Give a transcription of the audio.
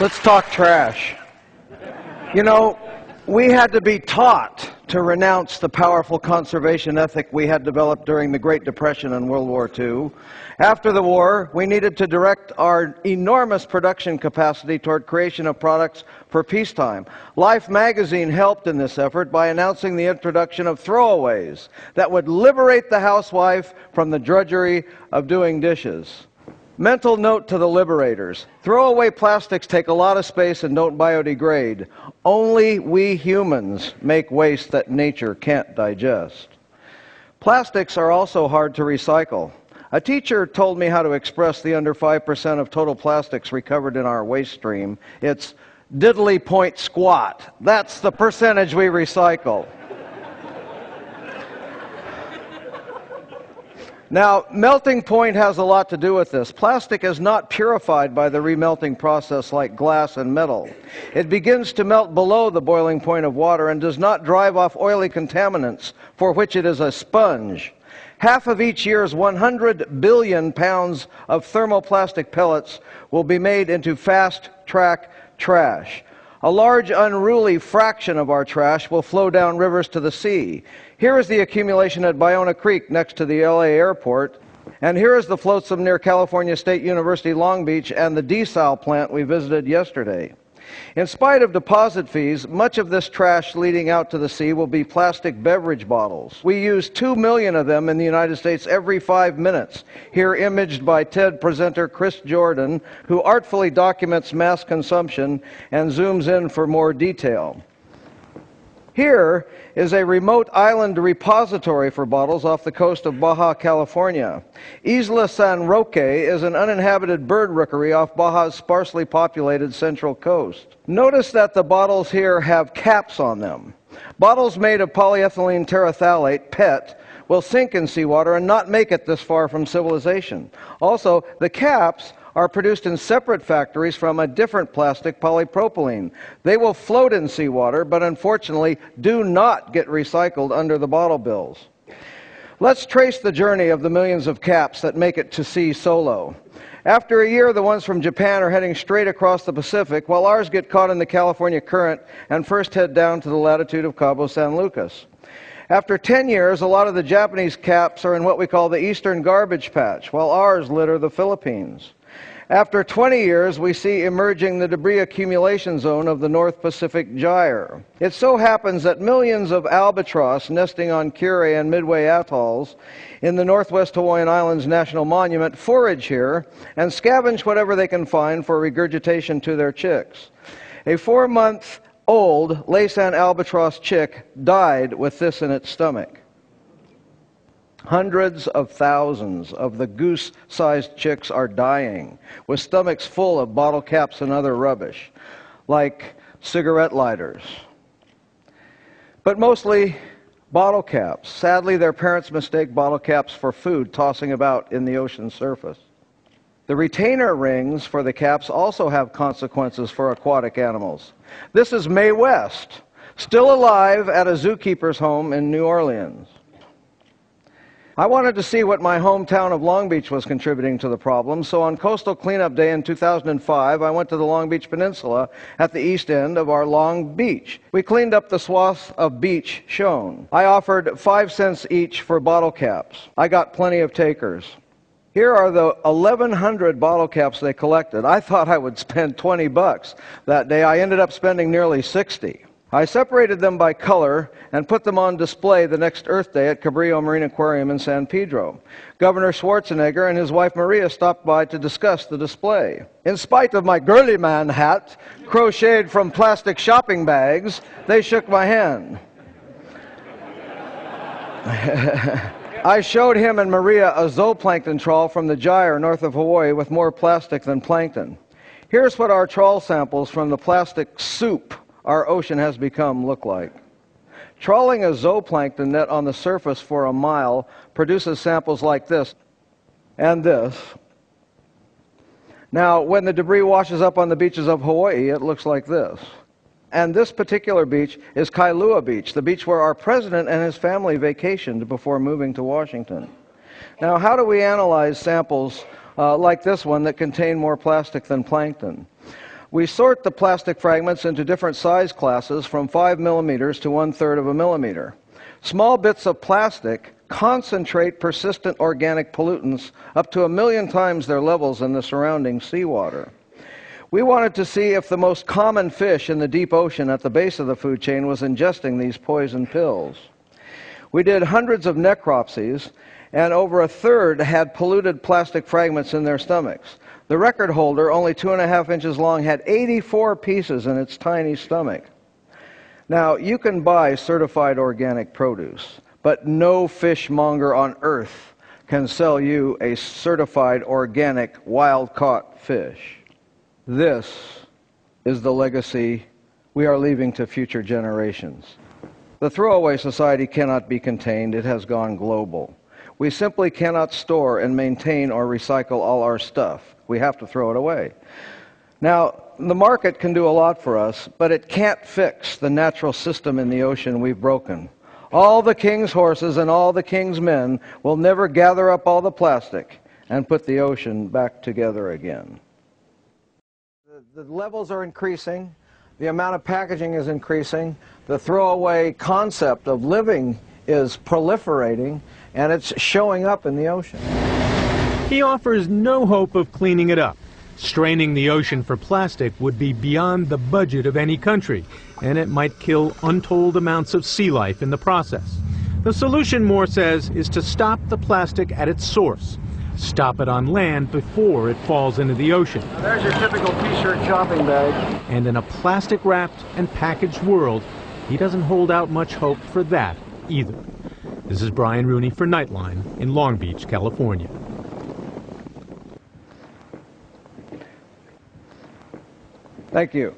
Let's talk trash. You know, we had to be taught to renounce the powerful conservation ethic we had developed during the Great Depression and World War II. After the war, we needed to direct our enormous production capacity toward creation of products for peacetime. Life magazine helped in this effort by announcing the introduction of throwaways that would liberate the housewife from the drudgery of doing dishes. Mental note to the liberators: throwaway plastics take a lot of space and don't biodegrade. Only we humans make waste that nature can't digest. Plastics are also hard to recycle. A teacher told me how to express the under 5% of total plastics recovered in our waste stream. It's diddly point squat. That's the percentage we recycle. Now, melting point has a lot to do with this. Plastic is not purified by the remelting process like glass and metal. It begins to melt below the boiling point of water and does not drive off oily contaminants, for which it is a sponge. Half of each year's 100 billion pounds of thermoplastic pellets will be made into fast-track trash. A large, unruly fraction of our trash will flow down rivers to the sea. Here is the accumulation at Ballona Creek next to the LA airport. And here is the flotsam near California State University Long Beach and the desal plant we visited yesterday. In spite of deposit fees, much of this trash leading out to the sea will be plastic beverage bottles. We use 2 million of them in the United States every 5 minutes, here imaged by TED presenter Chris Jordan, who artfully documents mass consumption and zooms in for more detail. Here is a remote island repository for bottles off the coast of Baja California. Isla San Roque is an uninhabited bird rookery off Baja's sparsely populated central coast. Notice that the bottles here have caps on them. Bottles made of polyethylene terephthalate, PET, will sink in seawater and not make it this far from civilization. Also, the caps are produced in separate factories from a different plastic, polypropylene. They will float in seawater, but unfortunately do not get recycled under the bottle bills. Let's trace the journey of the millions of caps that make it to sea solo. After a year, the ones from Japan are heading straight across the Pacific, while ours get caught in the California current and first head down to the latitude of Cabo San Lucas. After 10 years, a lot of the Japanese caps are in what we call the Eastern Garbage Patch, while ours litter the Philippines. After 20 years, we see emerging the debris accumulation zone of the North Pacific Gyre. It so happens that millions of albatross nesting on Kure and Midway atolls in the Northwest Hawaiian Islands National Monument forage here and scavenge whatever they can find for regurgitation to their chicks. A 4-month-old Laysan albatross chick died with this in its stomach. Hundreds of thousands of the goose-sized chicks are dying, with stomachs full of bottle caps and other rubbish, like cigarette lighters. But mostly bottle caps. Sadly, their parents mistake bottle caps for food, tossing about in the ocean surface. The retainer rings for the caps also have consequences for aquatic animals. This is Mae West, still alive at a zookeeper's home in New Orleans. I wanted to see what my hometown of Long Beach was contributing to the problem, so on Coastal Cleanup Day in 2005, I went to the Long Beach Peninsula at the east end of our Long Beach. We cleaned up the swath of beach shown. I offered 5 cents each for bottle caps. I got plenty of takers. Here are the 1,100 bottle caps they collected. I thought I would spend $20 that day. I ended up spending nearly 60. I separated them by color and put them on display the next Earth Day at Cabrillo Marine Aquarium in San Pedro. Governor Schwarzenegger and his wife Maria stopped by to discuss the display. In spite of my girly man hat, crocheted from plastic shopping bags, they shook my hand. I showed him and Maria a zooplankton trawl from the Gyre north of Hawaii with more plastic than plankton. Here's what our trawl samples from the plastic soup our ocean has become look like. Trawling a zooplankton net on the surface for a mile produces samples like this and this. Now, when the debris washes up on the beaches of Hawaii, it looks like this. And this particular beach is Kailua Beach, the beach where our president and his family vacationed before moving to Washington. Now, how do we analyze samples like this one that contain more plastic than plankton? We sort the plastic fragments into different size classes from 5 millimeters to 1/3 of a millimeter. Small bits of plastic concentrate persistent organic pollutants up to 1,000,000 times their levels in the surrounding seawater. We wanted to see if the most common fish in the deep ocean at the base of the food chain was ingesting these poison pills. We did hundreds of necropsies, and over 1/3 had polluted plastic fragments in their stomachs. The record holder, only 2.5 inches long, had 84 pieces in its tiny stomach. Now, you can buy certified organic produce, but no fishmonger on earth can sell you a certified organic wild-caught fish. This is the legacy we are leaving to future generations. The throwaway society cannot be contained. It has gone global. We simply cannot store and maintain or recycle all our stuff. We have to throw it away. Now, the market can do a lot for us, but it can't fix the natural system in the ocean we've broken. All the king's horses and all the king's men will never gather up all the plastic and put the ocean back together again. The levels are increasing. The amount of packaging is increasing. The throwaway concept of living is proliferating, and it's showing up in the ocean. He offers no hope of cleaning it up. Straining the ocean for plastic would be beyond the budget of any country, and it might kill untold amounts of sea life in the process. The solution, Moore says, is to stop the plastic at its source. Stop it on land before it falls into the ocean. There's your typical t-shirt shopping bag. And in a plastic-wrapped and packaged world, he doesn't hold out much hope for that either. This is Brian Rooney for Nightline in Long Beach, California. Thank you.